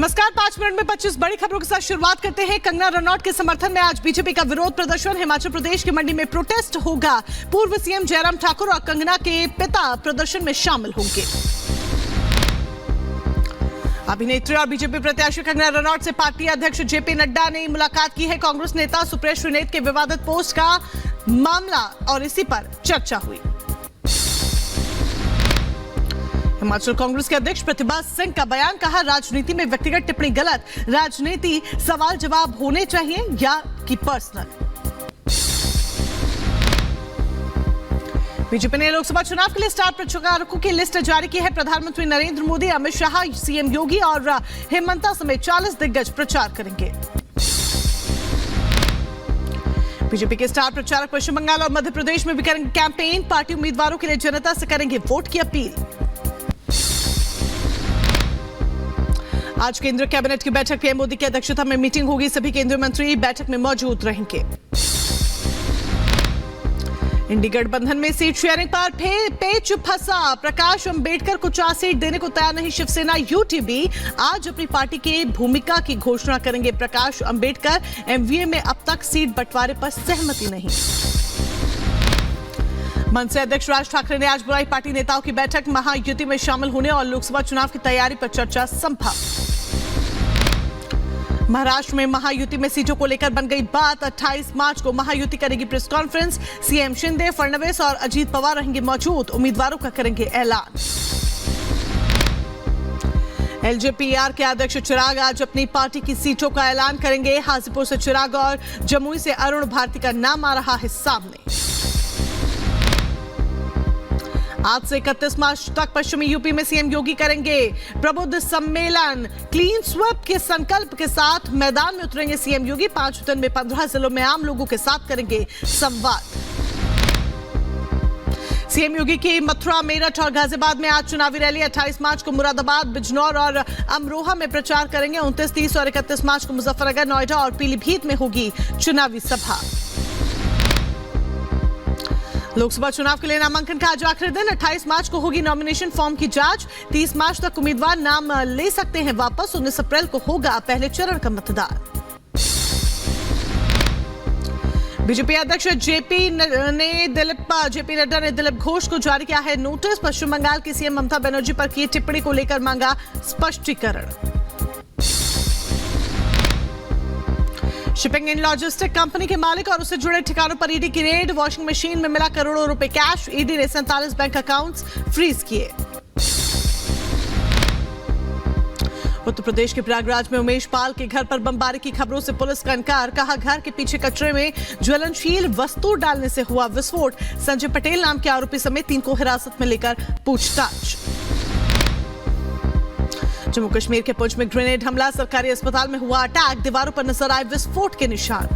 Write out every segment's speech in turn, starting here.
नमस्कार, 5 मिनट में 25 बड़ी खबरों के साथ शुरुआत करते हैं। कंगना रनौत के समर्थन में आज बीजेपी का विरोध प्रदर्शन। हिमाचल प्रदेश की मंडी में प्रोटेस्ट होगा। पूर्व सीएम जयराम ठाकुर और कंगना के पिता प्रदर्शन में शामिल होंगे। अभिनेत्री और बीजेपी प्रत्याशी कंगना रनौत से पार्टी अध्यक्ष जेपी नड्डा ने मुलाकात की है। कांग्रेस नेता सुप्रेश श्रीनेत के विवादित पोस्ट का मामला और इसी पर चर्चा हुई। हिमाचल कांग्रेस के अध्यक्ष प्रतिभा सिंह का बयान, कहा राजनीति में व्यक्तिगत टिप्पणी गलत। राजनीति सवाल जवाब होने चाहिए या कि पर्सनल। बीजेपी ने लोकसभा चुनाव के लिए स्टार प्रचारकों की लिस्ट जारी की है। प्रधानमंत्री नरेंद्र मोदी, अमित शाह, सीएम योगी और हेमंता समेत 40 दिग्गज प्रचार करेंगे। बीजेपी के स्टार प्रचारक पश्चिम बंगाल और मध्य प्रदेश में भी करेंगे कैंपेन। पार्टी उम्मीदवारों के लिए जनता से करेंगे वोट की अपील। आज केंद्रीय कैबिनेट की बैठक पीएम मोदी की अध्यक्षता में मीटिंग होगी। सभी केंद्रीय मंत्री बैठक में मौजूद रहेंगे। इंडी गठबंधन में सीट शेयरिंग पर पेच फंसा। प्रकाश अंबेडकर को 4 सीट देने को तैयार नहीं शिवसेना। यूटीबी आज अपनी पार्टी की भूमिका की घोषणा करेंगे प्रकाश अंबेडकर। एमवीए में अब तक सीट बंटवारे पर सहमति नहीं। मनसे अध्यक्ष राज ठाकरे ने आज बुलाई पार्टी नेताओं की बैठक। महायुति में शामिल होने और लोकसभा चुनाव की तैयारी पर चर्चा संभव। महाराष्ट्र में महायुति में सीटों को लेकर बन गई बात। 28 मार्च को महायुति करेगी press conference. CM Shinde, Fadnavis और अजीत पवार रहेंगे मौजूद। उम्मीदवारों का करेंगे ऐलान। एलजेपीआर के अध्यक्ष चिराग आज अपनी पार्टी की सीटों का ऐलान करेंगे। हाजीपुर से चिराग और जमुई से अरुण भारती का नाम आ रहा है सामने। आज से 31 मार्च तक पश्चिमी यूपी में सीएम योगी करेंगे प्रबुद्ध सम्मेलन। क्लीन स्वीप के संकल्प के साथ मैदान में उतरेंगे सीएम योगी। 5 दिन में 15 जिलों में आम लोगों के साथ करेंगे संवाद। सीएम योगी की मथुरा, मेरठ और गाजियाबाद में आज चुनावी रैली। 28 मार्च को मुरादाबाद, बिजनौर और अमरोहा में प्रचार करेंगे। 29, 30 और 31 मार्च को मुजफ्फरनगर, नोएडा और पीलीभीत में होगी चुनावी सभा। लोकसभा चुनाव के लिए नामांकन का आज आखिरी दिन। 28 मार्च को होगी नॉमिनेशन फॉर्म की जांच। 30 मार्च तक उम्मीदवार नाम ले सकते हैं वापस। 19 अप्रैल को होगा पहले चरण का मतदान। बीजेपी अध्यक्ष जेपी नड्डा ने दिलीप घोष को जारी किया है नोटिस। पश्चिम बंगाल की सीएम ममता बनर्जी पर की टिप्पणी को लेकर मांगा स्पष्टीकरण। शिपिंग एंड लॉजिस्टिक कंपनी के मालिक और उससे जुड़े ठिकानों पर ईडी की रेड। वॉशिंग मशीन में मिला करोड़ों रुपए कैश। ईडी ने 47 बैंक अकाउंट्स फ्रीज किए। उत्तर प्रदेश के प्रयागराज में उमेश पाल के घर पर बमबारी की खबरों से पुलिस का इनकार। कहा घर के पीछे कचरे में ज्वलनशील वस्तु डालने से हुआ विस्फोट। संजय पटेल नाम के आरोपी समेत 3 को हिरासत में लेकर पूछताछ। जम्मू कश्मीर के पुंछ में ग्रेनेड हमला। सरकारी अस्पताल में हुआ अटैक। दीवारों पर नजर आए विस्फोट के निशान।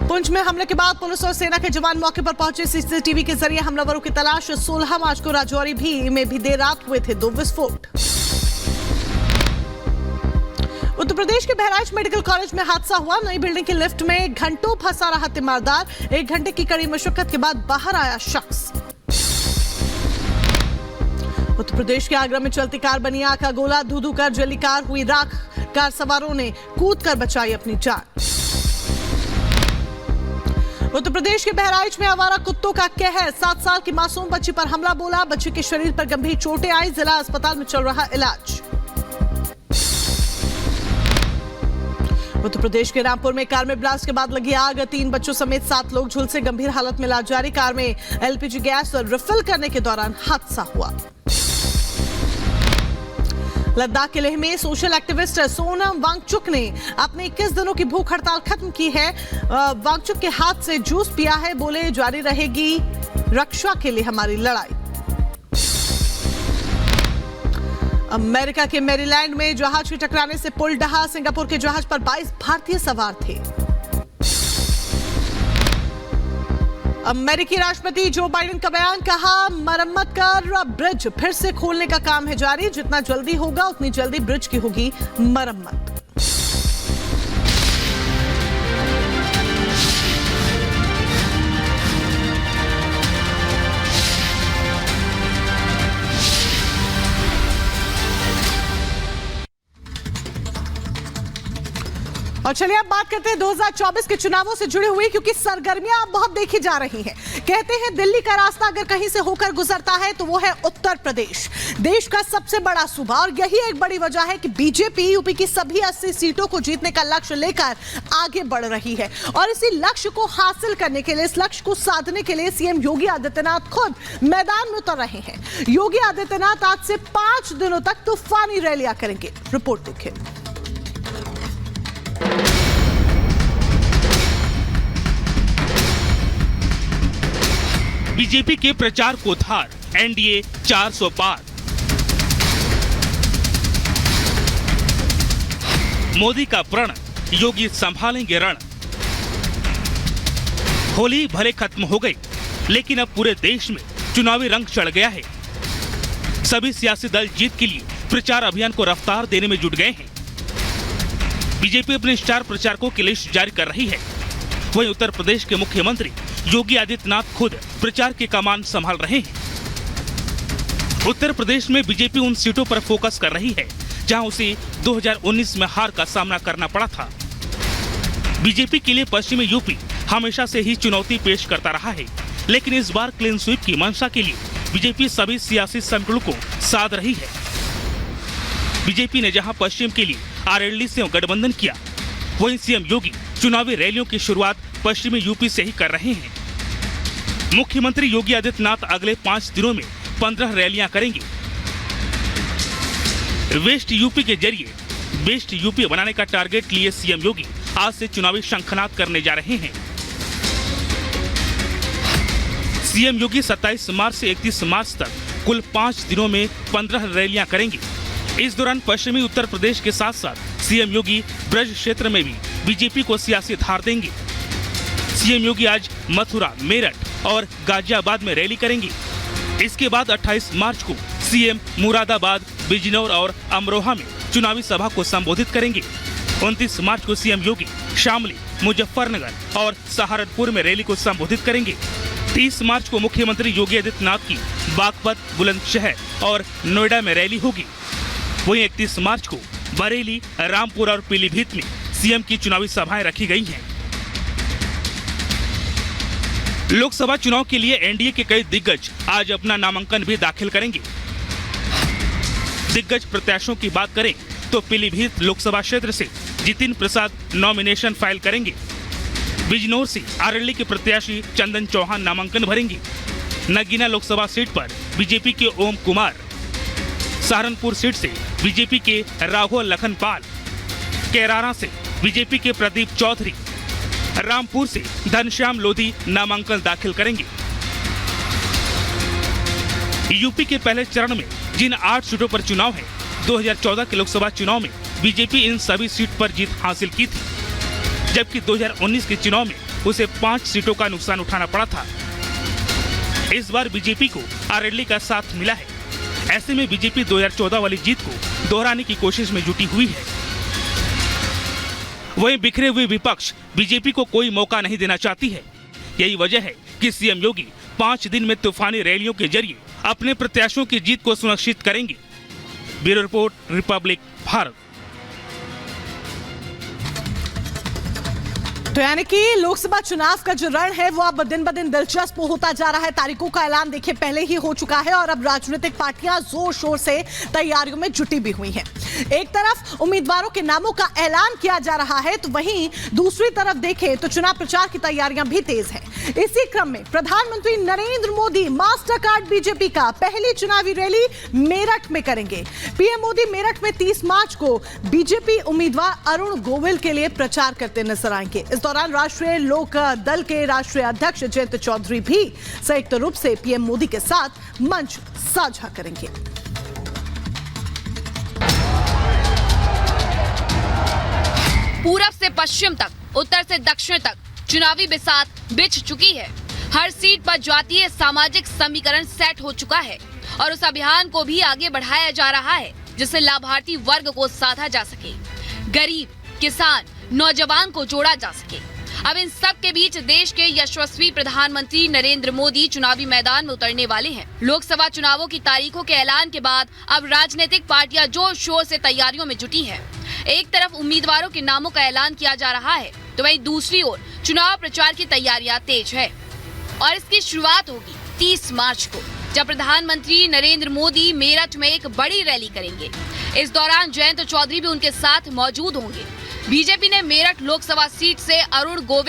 पुंछ में हमले के बाद पुलिस और सेना के जवान मौके पर पहुंचे। सीसीटीवी के जरिए हमलावरों की तलाश। 16 मार्च को राजौरी में भी देर रात हुए थे 2 विस्फोट। उत्तर प्रदेश के बहराइच मेडिकल कॉलेज में हादसा हुआ। नई बिल्डिंग की लिफ्ट में घंटों फंसा रहा तीमारदार। 1 घंटे की कड़ी मशक्कत के बाद बाहर आया शख्स। उत्तर प्रदेश के आगरा में चलती कार बनी आग का गोला। धू-धू कर जली कार हुई राख। कार सवारों ने कूदकर बचाई अपनी जान। उत्तर प्रदेश के बहराइच में आवारा कुत्तों का कहर। 7 साल की मासूम बच्ची पर हमला बोला। बच्ची के शरीर पर गंभीर चोटें आई। जिला अस्पताल में चल रहा इलाज। उत्तर प्रदेश के रामपुर में कार में ब्लास्ट के बाद लगी आग। 3 बच्चों समेत 7 लोग झुलसे गंभीर हालत में इलाज जारी। कार में एलपीजी गैस रिफिल करने के दौरान हादसा हुआ। लद्दाख के लेह में सोशल एक्टिविस्ट सोनम वांगचुक ने अपने 21 दिनों की भूख हड़ताल खत्म की है। वांगचुक के हाथ से जूस पिया है। बोले जारी रहेगी रक्षा के लिए हमारी लड़ाई। अमेरिका के मैरीलैंड में जहाज के टकराने से पुल ढहा। सिंगापुर के जहाज पर 22 भारतीय सवार थे। अमेरिकी राष्ट्रपति जो बाइडेन का बयान, कहा मरम्मत कर ब्रिज फिर से खोलने का काम है जारी। जितना जल्दी होगा उतनी जल्दी ब्रिज की होगी मरम्मत। और चलिए अब बात करते हैं 2024 के चुनावों से जुड़ी हुई, क्योंकि सरगर्मियां अब बहुत देखी जा रही हैं। कहते हैं दिल्ली का रास्ता अगर कहीं से होकर गुजरता है तो वो है उत्तर प्रदेश, देश का सबसे बड़ा सूबा। और यही एक बड़ी वजह है कि बीजेपी यूपी की सभी 80 सीटों को जीतने का लक्ष्य लेकर आगे बढ़ रही है। और इसी लक्ष्य को हासिल करने के लिए, इस लक्ष्य को साधने के लिए सीएम योगी आदित्यनाथ खुद मैदान में उतर रहे हैं। योगी आदित्यनाथ आज से 5 दिनों तक तूफानी रैलियां करेंगे। रिपोर्ट देखिए। बीजेपी के प्रचार को धार, एनडीए 400 पार। मोदी का प्रण, योगी संभालेंगे रण। होली भले खत्म हो गई, लेकिन अब पूरे देश में चुनावी रंग चढ़ गया है। सभी सियासी दल जीत के लिए प्रचार अभियान को रफ्तार देने में जुट गए हैं। बीजेपी अपने स्टार प्रचारकों की लिस्ट जारी कर रही है। वहीं उत्तर प्रदेश के मुख्यमंत्री योगी आदित्यनाथ खुद प्रचार की कमान संभाल रहे हैं। उत्तर प्रदेश में बीजेपी उन सीटों पर फोकस कर रही है जहां उसे 2019 में हार का सामना करना पड़ा था। बीजेपी के लिए पश्चिमी यूपी हमेशा से ही चुनौती पेश करता रहा है, लेकिन इस बार क्लीन स्वीप की मंशा के लिए बीजेपी सभी सियासी संगठनों को साध रही है। बीजेपी ने जहां पश्चिम के लिए आरएलडी से गठबंधन किया, वहीं सीएम योगी चुनावी रैलियों की शुरुआत पश्चिमी यूपी से ही कर रहे हैं। मुख्यमंत्री योगी आदित्यनाथ अगले 5 दिनों में 15 रैलियां करेंगे। वेस्ट यूपी के जरिए बेस्ट यूपी बनाने का टारगेट लिए सीएम योगी आज से चुनावी शंखनाद करने जा रहे हैं। सीएम योगी 27 मार्च से 31 मार्च तक कुल 5 दिनों में 15 रैलियां करेंगे। इस दौरान पश्चिमी उत्तर प्रदेश के साथ साथ सीएम योगी ब्रज क्षेत्र में भी बीजेपी को सियासी धार देंगे। सीएम योगी आज मथुरा, मेरठ और गाजियाबाद में रैली करेंगे। इसके बाद 28 मार्च को सीएम मुरादाबाद, बिजनौर और अमरोहा में चुनावी सभा को संबोधित करेंगे। 29 मार्च को सीएम योगी शामली, मुजफ्फरनगर और सहारनपुर में रैली को संबोधित करेंगे। 30 मार्च को मुख्यमंत्री योगी आदित्यनाथ की बागपत, बुलंदशहर और नोएडा में रैली होगी। वहीं 31 मार्च को बरेली, रामपुर और पीलीभीत में सीएम की चुनावी सभाएं रखी गई हैं। लोकसभा चुनाव के लिए एनडीए के कई दिग्गज आज अपना नामांकन भी दाखिल करेंगे। दिग्गज प्रत्याशियों की बात करें तो पीलीभीत लोकसभा क्षेत्र से जितिन प्रसाद नॉमिनेशन फाइल करेंगे। बिजनौर से आरएलडी के प्रत्याशी चंदन चौहान नामांकन भरेंगे। नगीना लोकसभा सीट पर बीजेपी के ओम कुमार, सहारनपुर सीट से बीजेपी के राघव लखनपाल, कैराना से बीजेपी के प्रदीप चौधरी, रामपुर से घनश्याम लोधी नामांकन दाखिल करेंगे। यूपी के पहले चरण में जिन 8 सीटों पर चुनाव है, 2014 के लोकसभा चुनाव में बीजेपी इन सभी सीट पर जीत हासिल की थी, जबकि 2019 के चुनाव में उसे 5 सीटों का नुकसान उठाना पड़ा था। इस बार बीजेपी को आरएलडी का साथ मिला है। ऐसे में बीजेपी 2014 वाली जीत को दोहराने की कोशिश में जुटी हुई है। वहीं बिखरे हुए विपक्ष बीजेपी को कोई मौका नहीं देना चाहती है। यही वजह है कि सीएम योगी 5 दिन में तूफानी रैलियों के जरिए अपने प्रत्याशियों की जीत को सुनिश्चित करेंगे। Bureau report, Republic Bharat. तो यानी कि लोकसभा चुनाव का जो रण है वो अब दिन ब दिन दिलचस्प होता जा रहा है। तारीखों का ऐलान देखिए पहले ही हो चुका है और अब राजनीतिक पार्टियां जोर शोर से तैयारियों में जुटी भी हुई हैं। एक तरफ उम्मीदवारों के नामों का ऐलान किया जा रहा है, तो वहीं दूसरी तरफ देखें तो चुनाव प्रचार की तैयारियां भी तेज हैं। इसी क्रम में प्रधानमंत्री Narendra Modi master card BJP का पहली चुनावी रैली मेरठ में करेंगे। पीएम मोदी मेरठ में 30 मार्च को बीजेपी उम्मीदवार अरुण गोविल के लिए प्रचार करते नजर आएंगे। इस दौरान राष्ट्रीय लोक दल के राष्ट्रीय अध्यक्ष जयंत चौधरी भी संयुक्त रूप से पीएम मोदी के साथ मंच साझा करेंगे। पूरब से पश्चिम तक, उत्तर से दक्षिण तक चुनावी बिसात बिछ चुकी है। हर सीट पर जातीय सामाजिक समीकरण सेट हो चुका है और उस अभियान को भी आगे बढ़ाया जा रहा है जिससे लाभार्थी वर्ग को साधा जा सके, गरीब, किसान, नौजवान को जोड़ा जा सके। अब इन सब के बीच देश के यशस्वी प्रधानमंत्री नरेंद्र मोदी चुनावी मैदान में उतरने वाले हैं। लोकसभा चुनावों की तारीखों के ऐलान के बाद अब राजनीतिक पार्टियां जोर शोर से तैयारियों में जुटी हैं। एक तरफ उम्मीदवारों के नामों का ऐलान किया जा रहा है, तो वहीं दूसरी ओर चुनाव प्रचार की तैयारियां तेज है और इसकी शुरुआत होगी 30 मार्च को, जब प्रधानमंत्री नरेंद्र मोदी मेरठ में एक बड़ी रैली करेंगे। इस दौरान जयंत चौधरी भी उनके साथ मौजूद होंगे। बीजेपी ने मेरठ लोकसभा सीट से अरुण गोविल